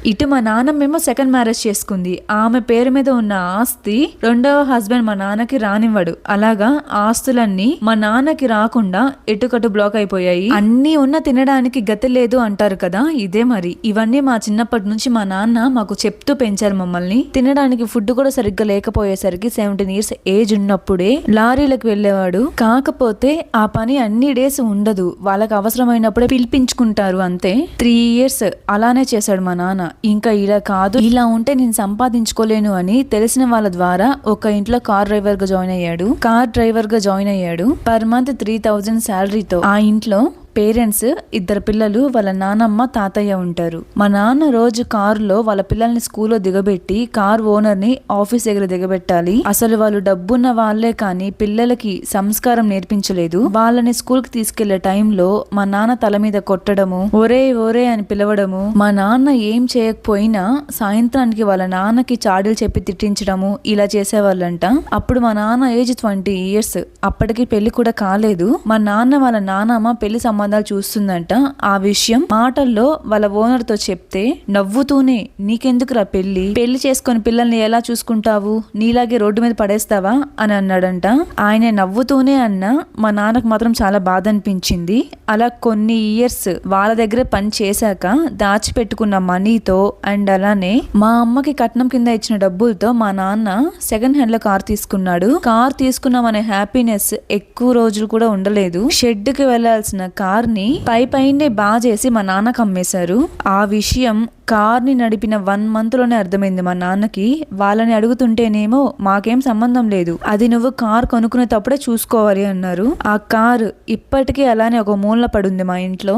ఇటు మా నాన్నమేమో second marriage చేసుకుంది. ఆమె పేరు మీద ఉన్న ఆస్తి రెండవ హస్బెండ్ మా నాన్నకి రానివ్వడు. అలాగా ఆస్తులన్నీ మా నాన్నకి రాకుండా ఎటుకటు బ్లాక్ అయిపోయాయి. అన్నీ ఉన్న తినడానికి గతి లేదు అంటారు కదా, ఇదే మరి. ఇవన్నీ మా చిన్నప్పటి నుంచి మా నాన్న మాకు చెప్తూ పెంచారు మమ్మల్ని. తినడానికి ఫుడ్ కూడా సరిగ్గా లేకపోయేసరికి 17 years ఏజ్ ఉన్నప్పుడే లారీలకు వెళ్ళేవాడు. కాకపోతే ఆ పని అన్ని డేస్ ఉండదు, వాళ్ళకి అవసరమైనప్పుడే పిలిపించుకుంటారు అంతే. 3 years అలానే చేశాడు మా నాన్న. ఇంకా ఇలా కాదు, ఇలా ఉంటే నేను సంపాదించుకోలేను అని తెలిసిన వాళ్ళ ద్వారా ఒక ఇంట్లో కార్ డ్రైవర్ గా జాయిన్ అయ్యాడు. పర్ మంత్ 3,000 శాలరీతో ఆ ఇంట్లో పేరెంట్స్, 2 పిల్లలు, వాళ్ళ నానమ్మ, తాతయ్య ఉంటారు. మా నాన్న రోజు కారులో వాళ్ళ పిల్లల్ని స్కూల్లో దిగబెట్టి కార్ ఓనర్ ని ఆఫీస్ దగ్గర దిగబెట్టాలి. అసలు వాళ్ళు డబ్బున్న వాళ్లే కానీ పిల్లలకి సంస్కారం నేర్పించలేదు. వాళ్ళని స్కూల్ కి తీసుకెళ్లే టైంలో మా నాన్న తల మీద కొట్టడము, ఒరే ఒరే అని పిలవడము. మా నాన్న ఏం చేయకపోయినా సాయంత్రానికి వాళ్ళ నాన్నకి చాడీలు చెప్పి తిట్టించడము ఇలా చేసేవాళ్ళంట. అప్పుడు మా నాన్న ఏజ్ 20 years, అప్పటికి పెళ్లి కూడా కాలేదు. మా నాన్న వాళ్ళ నానమ్మ పెళ్లి సంబంధాలు చూస్తుందంట. ఆ విషయం మాటల్లో వాళ్ళ ఓనర్ తో చెప్తే నవ్వుతూనే, నీకెందుకురా పెళ్లి చేసుకొని పిల్లల్ని ఎలా చూసుకుంటావు, నీలాగే రోడ్డు మీద పడేస్తావా అని అన్నాడంట. ఆయన నవ్వుతూనే అన్నా మా నాన్నకు మాత్రం చాలా బాధ అనిపించింది. అలా కొన్ని ఇయర్స్ వాళ్ళ దగ్గర పని చేశాక దాచిపెట్టుకున్న మనీతో అండ్ అలానే మా అమ్మకి కట్నం కింద ఇచ్చిన డబ్బులతో మా నాన్న సెకండ్ హ్యాండ్ లో కార్ తీసుకున్నాడు. కార్ తీసుకున్నామనే హ్యాపీనెస్ ఎక్కువ రోజులు కూడా ఉండలేదు. షెడ్ కి వెళ్లాల్సిన కార్ ని పైనే బాజేసి మా నాన్నకు అమ్మేశారు. ఆ విషయం కార్ ని నడిపిన 1 month లోనే అర్థమైంది మా నాన్నకి. వాళ్ళని అడుగుతుంటేనేమో మాకేం సంబంధం లేదు, అది నువ్వు కార్ కొనుక్కునేటప్పుడే చూసుకోవాలి అన్నారు. ఆ కార్ ఇప్పటికీ అలానే ఒక మూలన పడుంది మా ఇంట్లో.